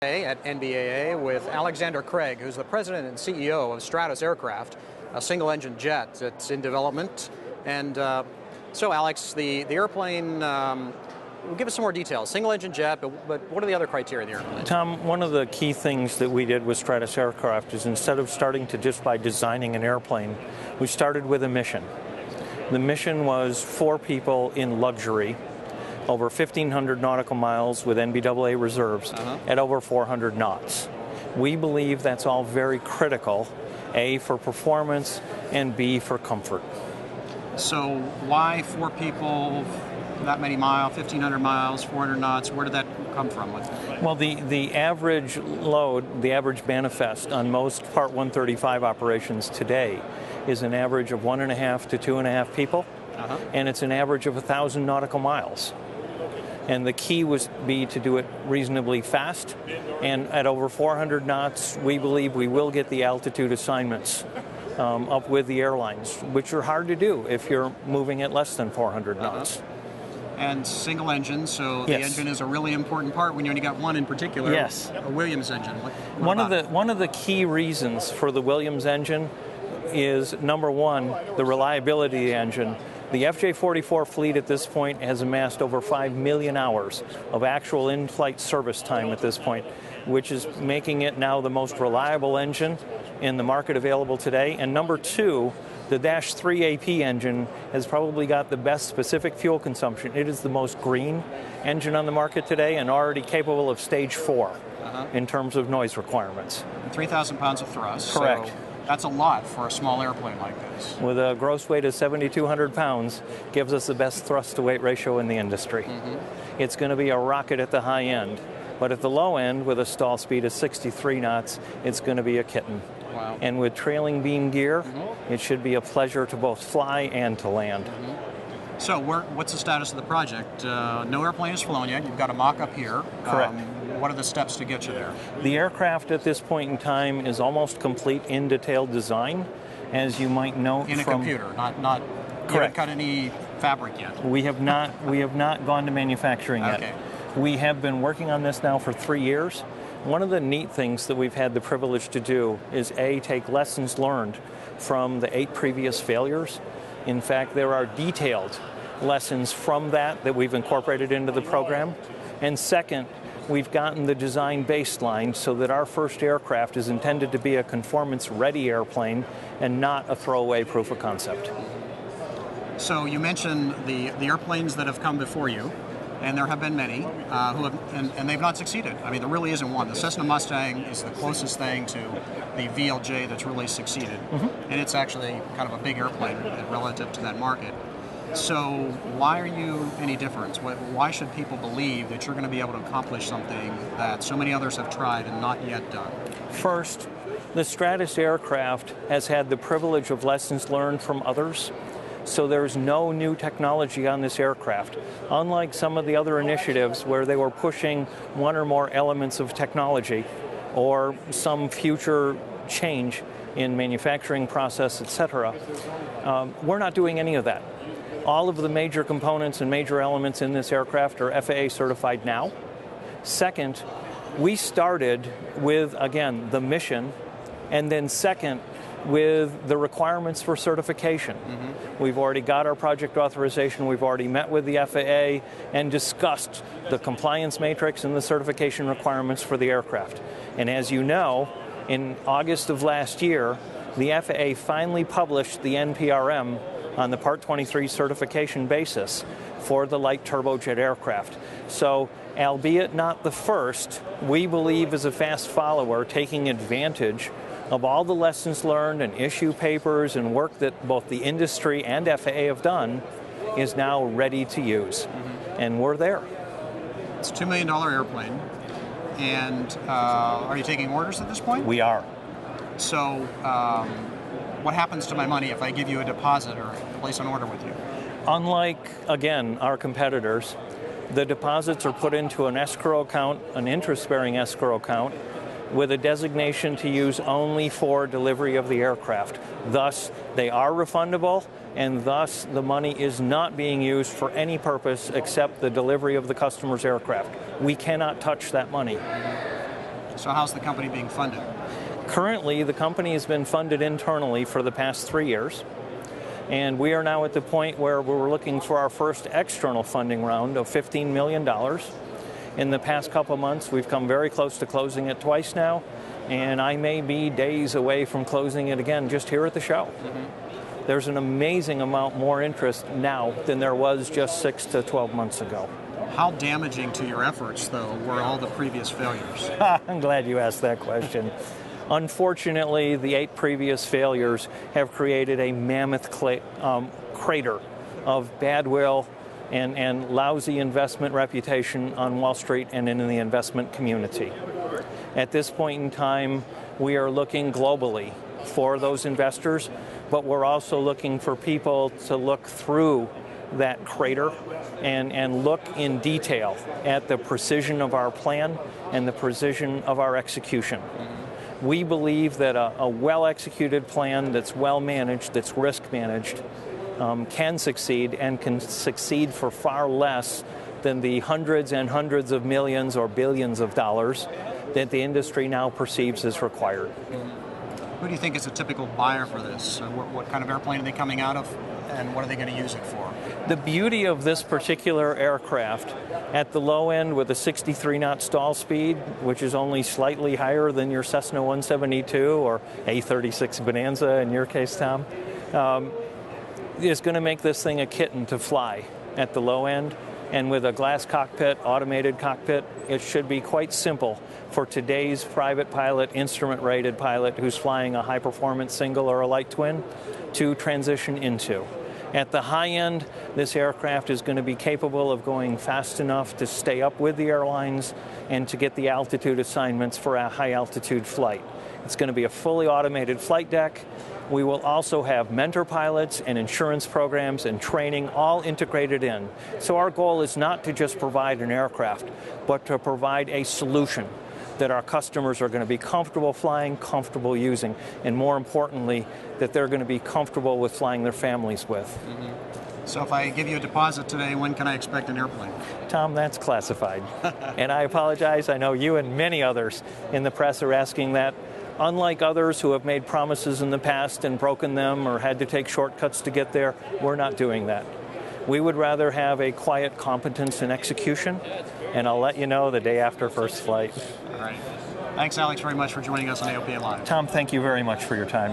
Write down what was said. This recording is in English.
At NBAA with Alexander Craig, who's the president and CEO of Stratos Aircraft, a single-engine jet that's in development. And so, Alex, the airplane, give us some more details. Single-engine jet, but what are the other criteria of the airplane? Tom, one of the key things that we did with Stratos Aircraft is instead of starting to just by designing an airplane, we started with a mission. The mission was 4 people in luxury, over 1,500 nautical miles with NBAA reserves at over 400 knots. We believe that's all very critical, A, for performance, and B, for comfort. So why 4 people, that many miles, 1,500 miles, 400 knots? Where did that come from? Well, the average load, the average manifest on most Part 135 operations today is an average of 1.5 to 2.5 people, and it's an average of 1,000 nautical miles. And the key was to do it reasonably fast, and at over 400 knots, we believe we will get the altitude assignments up with the airlines, which are hard to do if you're moving at less than 400 knots. And single engine, so the engine is a really important part when you only got one in particular. Yes. A Williams engine. One of the key reasons for the Williams engine is, number one, the reliability of the engine. The FJ44 fleet at this point has amassed over 5 million hours of actual in-flight service time at this point, which is making it now the most reliable engine in the market available today. And number two, the Dash 3 AP engine has probably got the best specific fuel consumption. It is the most green engine on the market today and already capable of stage 4 in terms of noise requirements. 3,000 pounds of thrust. Correct. So that's a lot for a small airplane like this. With a gross weight of 7,200 pounds, gives us the best thrust-to-weight ratio in the industry. It's going to be a rocket at the high end, but at the low end, with a stall speed of 63 knots, it's going to be a kitten. Wow. And with trailing beam gear, it should be a pleasure to both fly and to land. So what's the status of the project? No airplane has flown yet. You've got a mock-up here. Correct. What are the steps to get you there? The aircraft at this point in time is almost complete in detailed design, as you might note. In a computer, not Correct. You haven't cut any fabric yet. We have not gone to manufacturing yet. Okay. We have been working on this now for 3 years. One of the neat things that we've had the privilege to do is A, take lessons learned from the 8 previous failures. In fact, there are detailed lessons from that we've incorporated into the program. And second, we've gotten the design baseline so that our first aircraft is intended to be a conformance-ready airplane and not a throwaway proof of concept. So you mentioned the airplanes that have come before you, and there have been many who have, and they've not succeeded. I mean, there really isn't one. The Cessna Mustang is the closest thing to the VLJ that's really succeeded, and it's actually kind of a big airplane relative to that market. So why are you any different? Why should people believe that you're going to be able to accomplish something that so many others have tried and not yet done? First, the Stratos aircraft has had the privilege of lessons learned from others. So there's no new technology on this aircraft. Unlike some of the other initiatives where they were pushing one or more elements of technology or some future change in manufacturing process, etc., we're not doing any of that. All of the major components and major elements in this aircraft are FAA certified now. Second, we started with, again, the mission, and then second, with the requirements for certification. We've already got our project authorization, we've already met with the FAA and discussed the compliance matrix and the certification requirements for the aircraft. And as you know, in August of last year, the FAA finally published the NPRM on the Part 23 certification basis for the light turbojet aircraft. So, albeit not the first, we believe as a fast follower, taking advantage of all the lessons learned and issue papers and work that both the industry and FAA have done, is now ready to use. And we're there. It's a $2 million airplane. And are you taking orders at this point? We are. So what happens to my money if I give you a deposit or place an order with you? Unlike, again, our competitors, the deposits are put into an escrow account, an interest-bearing escrow account, with a designation to use only for delivery of the aircraft. Thus, they are refundable, and thus the money is not being used for any purpose except the delivery of the customer's aircraft. We cannot touch that money. So how's the company being funded? Currently, the company has been funded internally for the past 3 years. And we are now at the point where we're looking for our first external funding round of $15 million. In the past couple of months, we've come very close to closing it twice now, and I may be days away from closing it again just here at the show. There's an amazing amount more interest now than there was just 6 to 12 months ago. How damaging to your efforts, though, were all the previous failures? I'm glad you asked that question. Unfortunately, the 8 previous failures have created a mammoth crater of bad will and lousy investment reputation on Wall Street and in the investment community. At this point in time, we are looking globally for those investors, but we're also looking for people to look through that crater and look in detail at the precision of our plan and the precision of our execution. We believe that a well-executed plan that's well-managed, that's risk-managed, can succeed and can succeed for far less than the hundreds and hundreds of millions or billions of dollars that the industry now perceives as required. Who do you think is a typical buyer for this? What kind of airplane are they coming out of, and what are they going to use it for? The beauty of this particular aircraft, at the low end with a 63-knot stall speed, which is only slightly higher than your Cessna 172 or A36 Bonanza in your case, Tom, is going to make this thing a kitten to fly at the low end. And with a glass cockpit, automated cockpit, it should be quite simple for today's private pilot, instrument-rated pilot who's flying a high-performance single or a light twin to transition into. At the high end, this aircraft is going to be capable of going fast enough to stay up with the airlines and to get the altitude assignments for a high-altitude flight. It's going to be a fully automated flight deck. We will also have mentor pilots and insurance programs and training all integrated in. So our goal is not to just provide an aircraft, but to provide a solution that our customers are going to be comfortable flying, comfortable using, and more importantly, that they're going to be comfortable with flying their families with. So if I give you a deposit today, when can I expect an airplane? Tom, that's classified. And I apologize. I know you and many others in the press are asking that. Unlike others who have made promises in the past and broken them or had to take shortcuts to get there, we're not doing that. We would rather have a quiet competence in execution, and I'll let you know the day after first flight. All right. Thanks, Alex, very much for joining us on AOPA Live. Tom, thank you very much for your time.